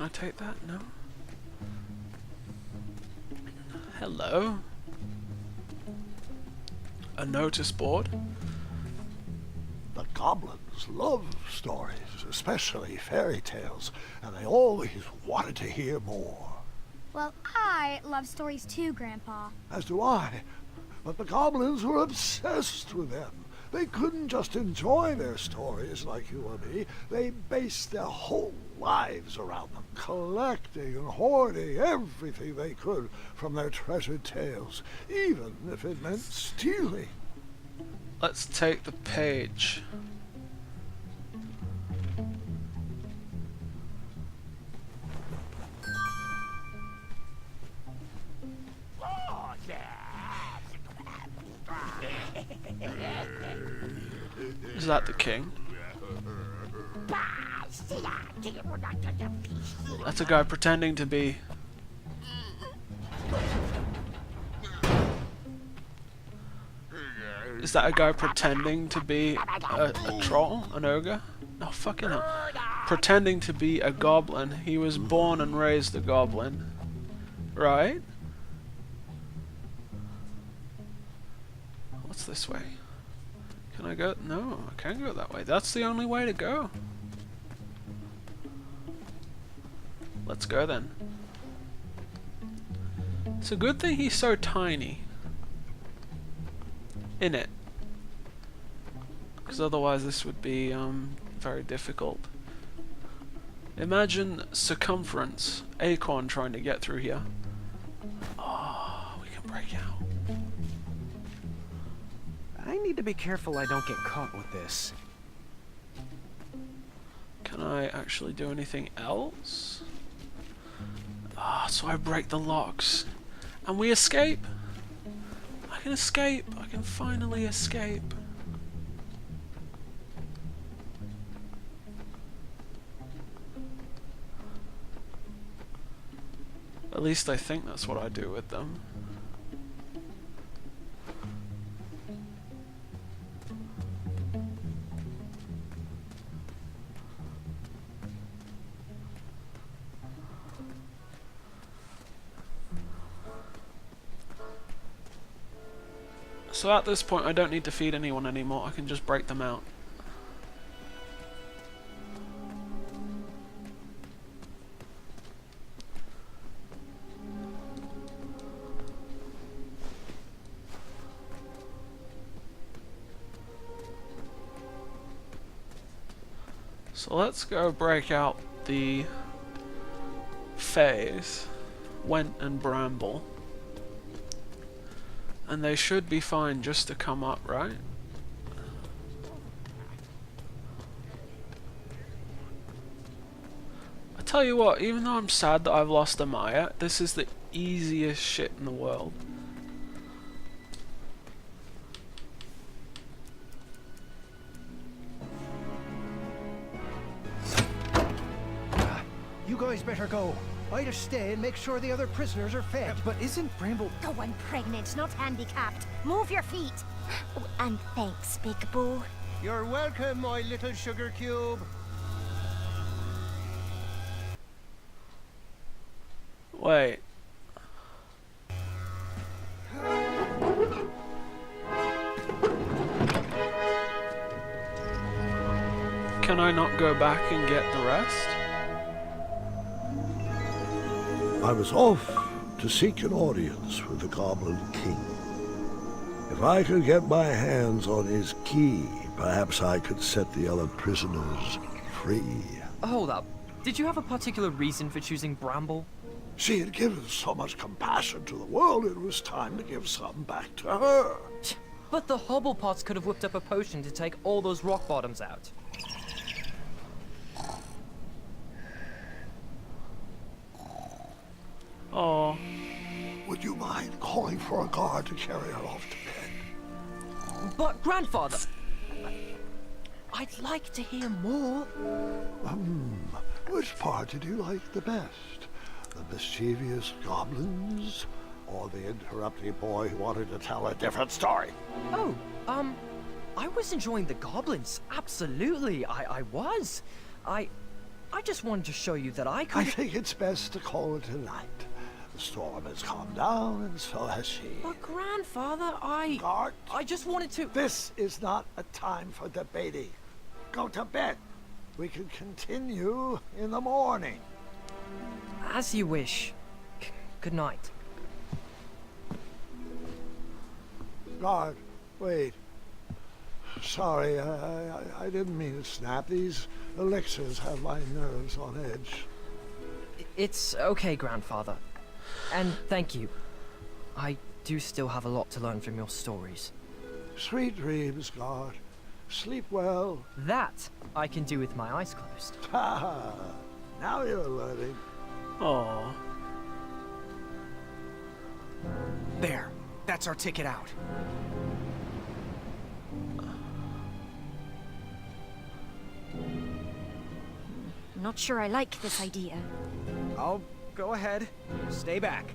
Can I take that? No. Hello. A notice board. The goblins love stories, especially fairy tales, and they always wanted to hear more. Well, I love stories too, Grandpa. As do I. But the goblins were obsessed with them. They couldn't just enjoy their stories like you or me. They based their whole lives around them, collecting and hoarding everything they could from their treasured tales, even if it meant stealing. Let's take the page. Is that the king? That's a guy pretending to be... Is that a guy pretending to be a troll? An ogre? No, fucking hell. Pretending to be a goblin. He was born and raised a goblin. Right? What's this way? Can I go? No, I can't go that way. That's the only way to go. Let's go then. It's a good thing he's so tiny. In it. Because otherwise this would be very difficult. Imagine circumference. Acorn trying to get through here. Oh, we can break out. I need to be careful I don't get caught with this. Can I actually do anything else? Ah, so I break the locks. And we escape. I can escape. I can finally escape. At least I think that's what I do with them. So at this point I don't need to feed anyone anymore, I can just break them out. So let's go break out the Fays, Went and Bramble. And they should be fine just to come up, right? I tell you what, even though I'm sad that I've lost Amaya, this is the easiest shit in the world. You guys better go. I'd just stay and make sure the other prisoners are fed. But isn't Bramble... The one pregnant, not handicapped. Move your feet. Oh, and thanks, Big Boo. You're welcome, my little sugar cube. Wait. Can I not go back and get the rest? I was off to seek an audience with the Goblin King. If I could get my hands on his key, perhaps I could set the other prisoners free. Hold up. Did you have a particular reason for choosing Bramble? She had given so much compassion to the world, it was time to give some back to her. But the Hobblepots could have whipped up a potion to take all those rock bottoms out. Oh. Would you mind calling for a guard to carry her off to bed? But, Grandfather... I'd like to hear more. Which part did you like the best? The mischievous goblins? Or the interrupting boy who wanted to tell a different story? Oh, I was enjoying the goblins. Absolutely, I was. I just wanted to show you that I I could. think it's best to call it a night. The storm has calmed down, and so has she. But Grandfather, Guard, I just wanted to. this is not a time for debating. Go to bed. We can continue in the morning. As you wish. Good night. Guard, wait. Sorry, I didn't mean to snap. These elixirs have my nerves on edge. It's okay, Grandfather. And thank you. I do still have a lot to learn from your stories. Sweet dreams, Guard. Sleep well. That I can do with my eyes closed. Ha! Now you're learning. Oh. There. That's our ticket out. Not sure I like this idea. Oh, go ahead. Stay back.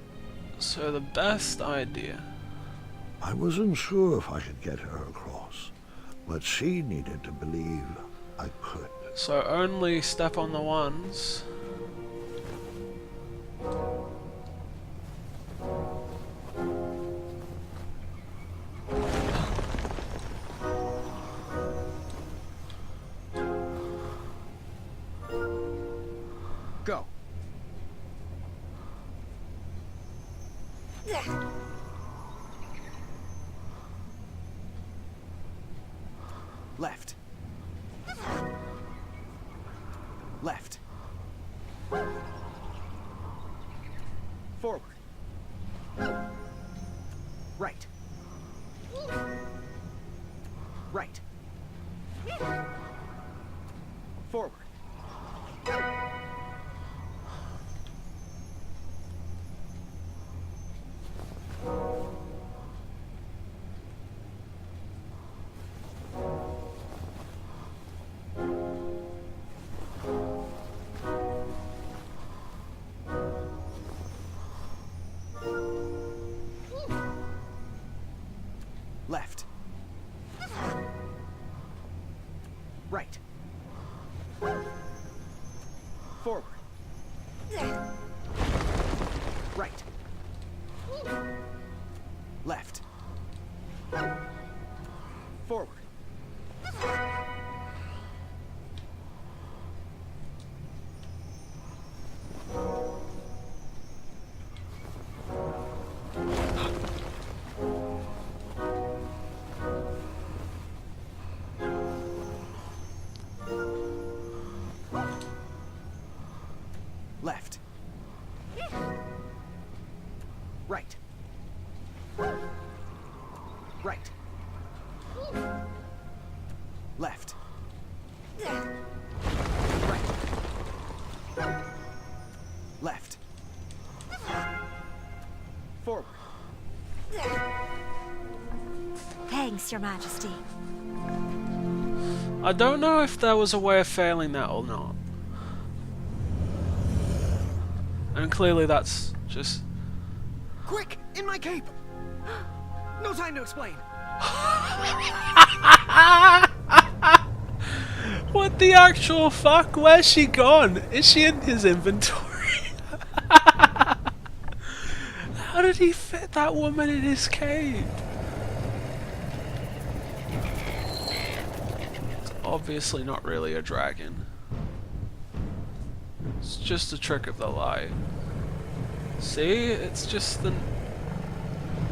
So the best idea. I wasn't sure if I could get her across, but she needed to believe I could. So only step on the ones. Go. Left. Left. Forward. Right. Right. Forward. Left. Right. Forward. Right. Left. Forward. Left. Right. Right. Left. Right. Left. Forward. Thanks, Your Majesty. I don't know if there was a way of failing that or not. And clearly that's just... Quick! In my cape! No time to explain. What the actual fuck? Where's she gone? Is she in his inventory? How did he fit that woman in his cape? It's obviously not really a dragon. It's just a trick of the light. See? It's just the...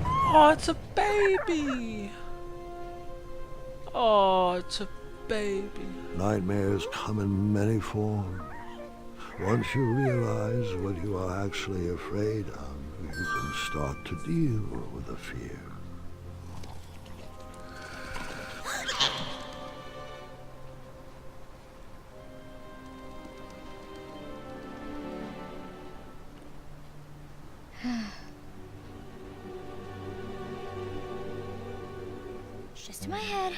Oh, it's a baby! Oh, it's a baby. Nightmares come in many forms. Once you realize what you are actually afraid of, you can start to deal with the fear. Just in my head.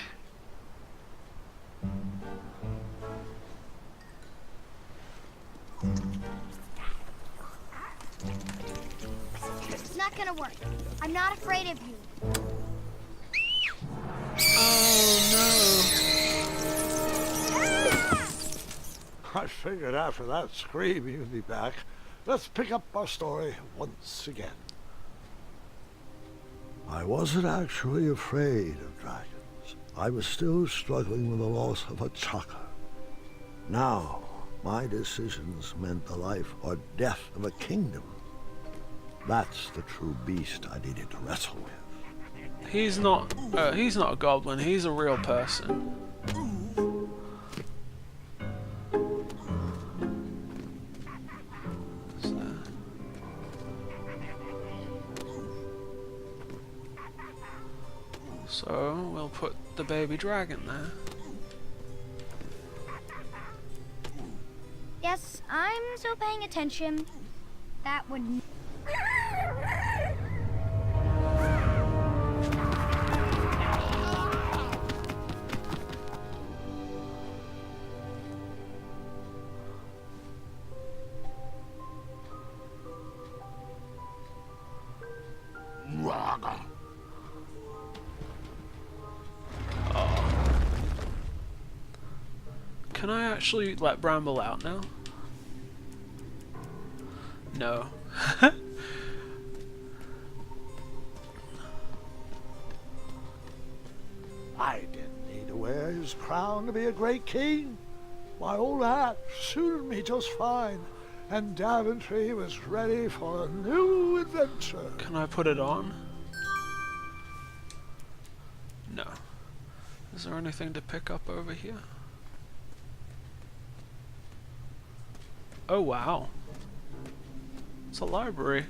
It's not gonna work. I'm not afraid of you. Oh I figured after that scream you'd be back. Let's pick up our story once again. I wasn't actually afraid of dragons. I was still struggling with the loss of a chakra. Now, my decisions meant the life or death of a kingdom. That's the true beast I needed to wrestle with. He's not a goblin. He's a real person. So we'll put the baby dragon there. Yes, I'm still paying attention. That would... Can I actually let Bramble out now? No. I didn't need to wear his crown to be a great king. My old hat suited me just fine, and Daventry was ready for a new adventure. Can I put it on? No. Is there anything to pick up over here? Oh wow. It's a library.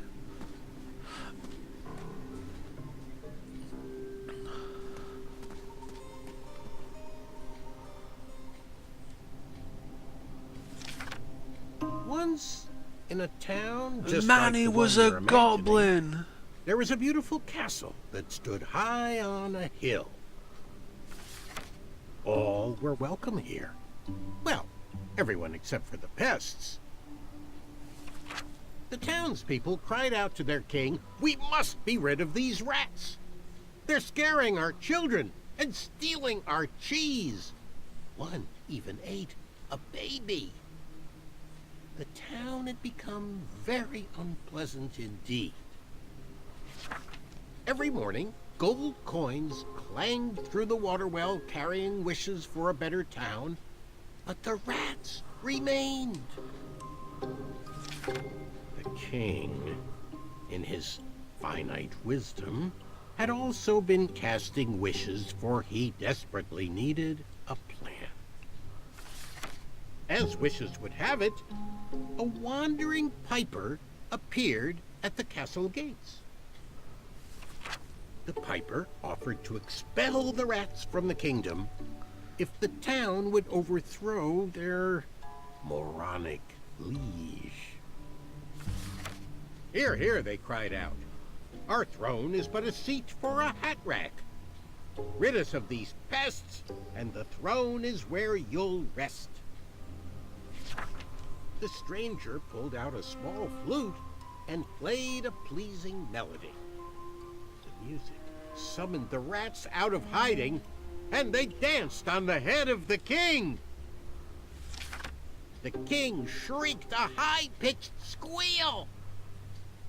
Once in a town just Manny like the was one a you're imagining, goblin. there was a beautiful castle that stood high on a hill. All were welcome here. Well, everyone except for the pests. The townspeople cried out to their king, "We must be rid of these rats. They're scaring our children and stealing our cheese." One even ate a baby. The town had become very unpleasant indeed. Every morning, gold coins clanged through the water well carrying wishes for a better town, but the rats remained. The king, in his finite wisdom, had also been casting wishes, for he desperately needed a plan. As wishes would have it, a wandering piper appeared at the castle gates. The piper offered to expel the rats from the kingdom if the town would overthrow their moronic liege. "Hear, hear," they cried out. "Our throne is but a seat for a hat rack. Rid us of these pests, and the throne is where you'll rest." The stranger pulled out a small flute and played a pleasing melody. The music summoned the rats out of hiding, and they danced on the head of the king. The king shrieked a high-pitched squeal,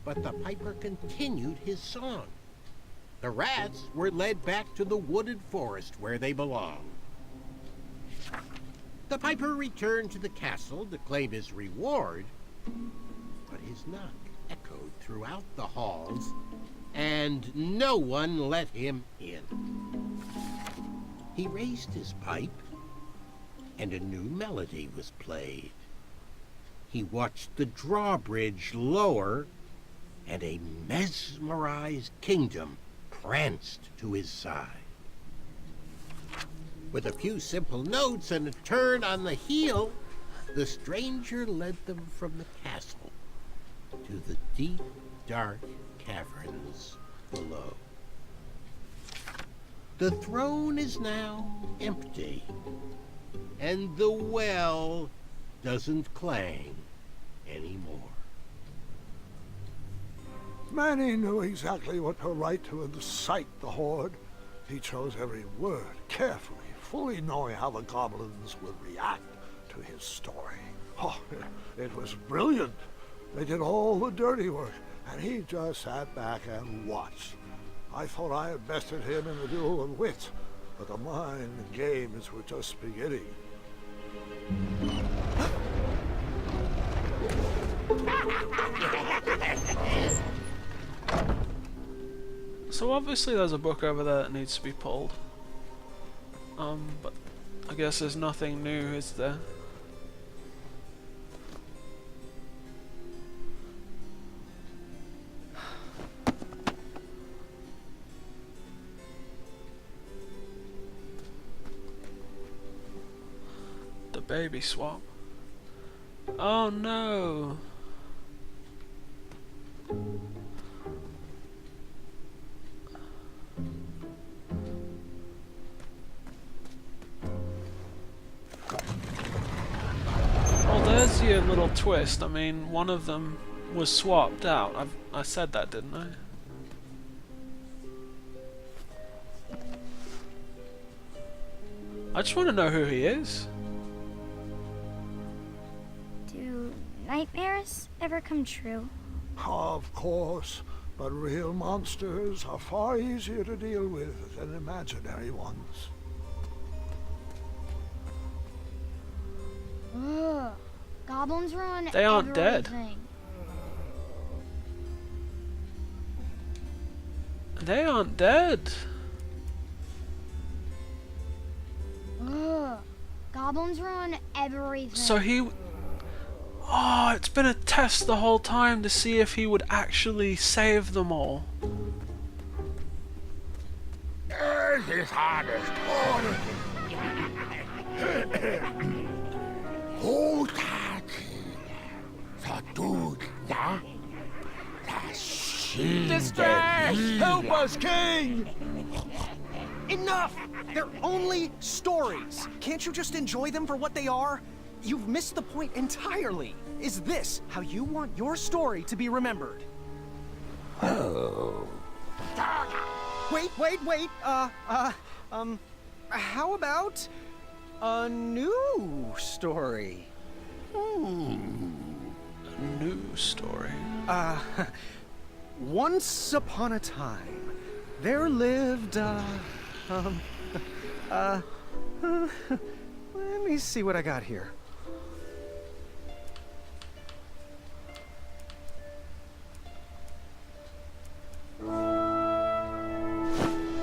but the piper continued his song. The rats were led back to the wooded forest where they belonged. The piper returned to the castle to claim his reward, but his knock echoed throughout the halls, and no one let him in. He raised his pipe, and a new melody was played. He watched the drawbridge lower, and a mesmerized kingdom pranced to his side. With a few simple notes and a turn on the heel, the stranger led them from the castle to the deep, dark caverns below. The throne is now empty, and the well doesn't clang anymore. Manny knew exactly what to write to incite the horde. He chose every word carefully, fully knowing how the goblins would react to to his story. Oh, it was brilliant. They did all the dirty work, and he just sat back and watched. I thought I had bested him in the duel of wit, but the mind games were just beginning. So obviously there's a book over there that needs to be pulled. But I guess there's nothing new, is there? The baby swap. Oh no! Well, there's your little twist. I mean, one of them was swapped out. I said that, didn't I? I just want to know who he is. Do nightmares ever come true? Of course, but real monsters are far easier to deal with than imaginary ones. Ugh. Goblins ruin They aren't dead. everything. They aren't dead. Ugh. Goblins ruin everything. So he... Oh, it's been a test the whole time to see if he would actually save them all. His hardest order. Hold that. Distress! Help us, King! Enough! They're only stories. Can't you just enjoy them for what they are? You've missed the point entirely. Is this how you want your story to be remembered? Oh. Wait. How about a new story? New story. Once upon a time, there lived, let me see what I got here.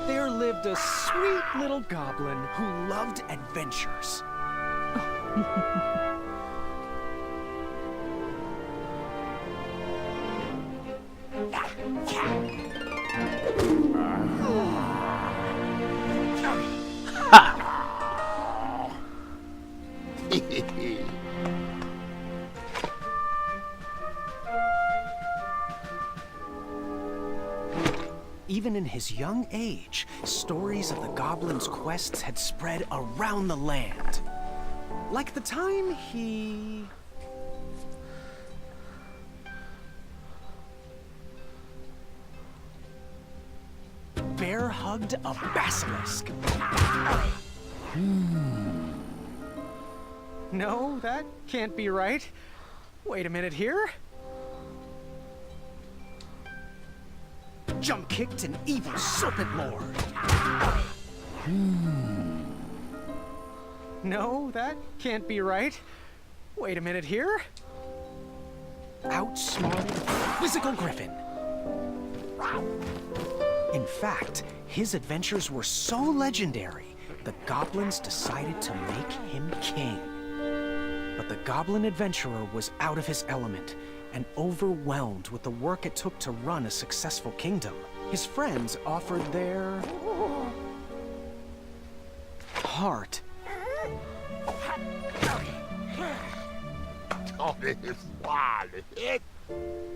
There lived a sweet little goblin who loved adventures. Even in his young age, stories of the goblin's quests had spread around the land. Like the time he... bear-hugged a basilisk. No, that can't be right. Wait a minute here. Jump-kicked an evil serpent lord. No, that can't be right. Wait a minute here. Outsmarted a quizzical griffin. In fact, his adventures were so legendary, the goblins decided to make him king. But the goblin adventurer was out of his element and overwhelmed with the work it took to run a successful kingdom. His friends offered their heart.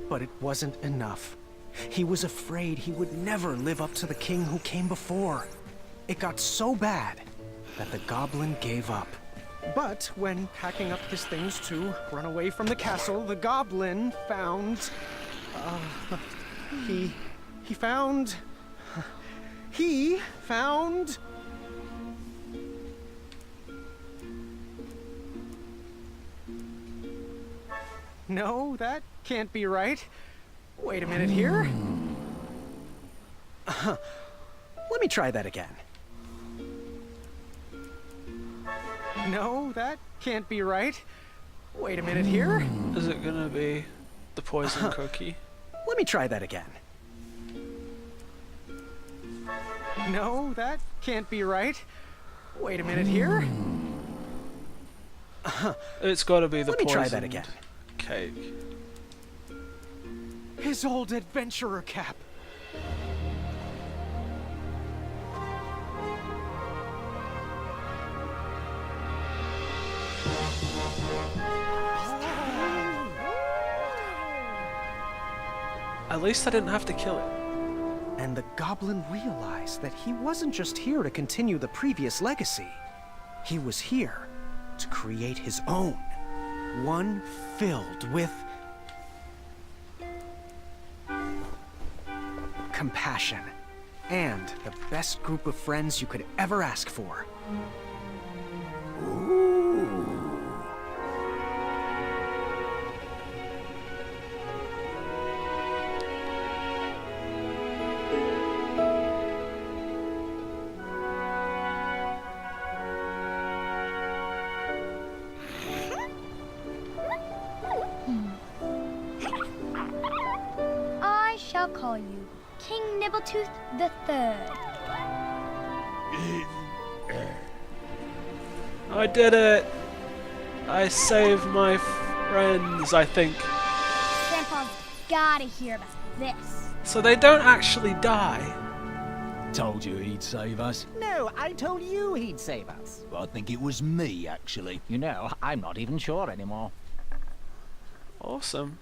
But it wasn't enough. He was afraid he would never live up to the king who came before. It got so bad that the goblin gave up. But when packing up his things to run away from the castle, the goblin found... He found... No, that can't be right. Wait a minute here. Let me try that again. No, that can't be right. Wait a minute here. Is it gonna be the poison cookie? Let me try that again. No, that can't be right. Wait a minute here. It's gotta be the Let me poisoned try that again. cake. His old adventurer cap. At least I didn't have to kill it. And the goblin realized that he wasn't just here to continue the previous legacy. He was here to create his own. One filled with compassion and the best group of friends you could ever ask for. I shall call you King Nibbletooth the Third. I did it! I saved my friends, I think. Grandpa's gotta hear about this. So they don't actually die. Told you he'd save us. No, I told you he'd save us. I think it was me, actually. You know, I'm not even sure anymore. Awesome.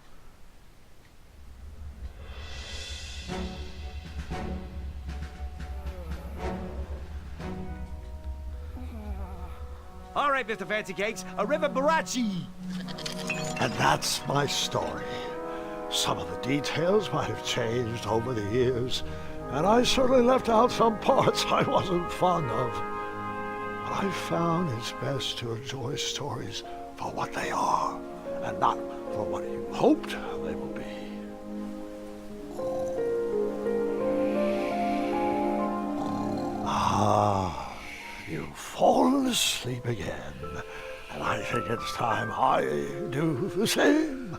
All right, Mr. Fancy Cakes, a river barachi. And that's my story. Some of the details might have changed over the years, and I certainly left out some parts I wasn't fond of. But I found it's best to enjoy stories for what they are, and not for what you hoped they will be. Ah, you've fallen asleep again, and I think it's time I do the same.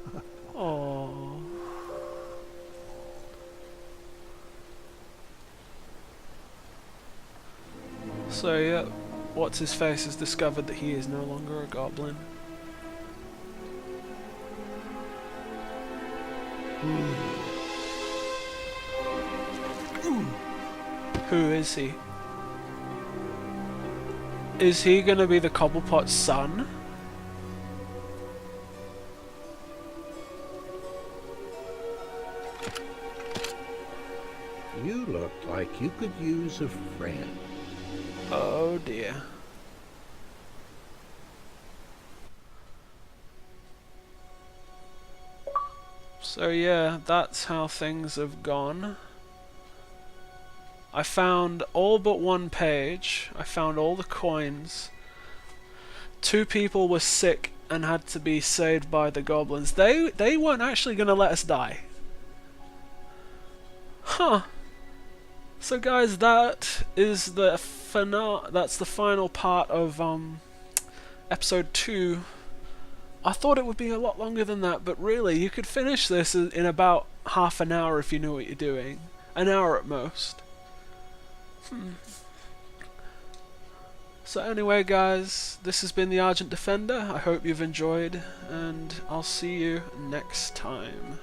Oh. So yeah, what's his face has discovered that he is no longer a goblin. Who is he? Is he gonna be the Cobblepot's son? You look like you could use a friend. Oh dear. So yeah, that's how things have gone. I found all but one page. I found all the coins. 2 people were sick and had to be saved by the goblins. They weren't actually gonna let us die. Huh. So guys, that is the that's the final part of episode 2. I thought it would be a lot longer than that, but really you could finish this in about half an hour if you knew what you're doing. An hour at most. So anyway guys, this has been the Argent Defender. I hope you've enjoyed, and I'll see you next time.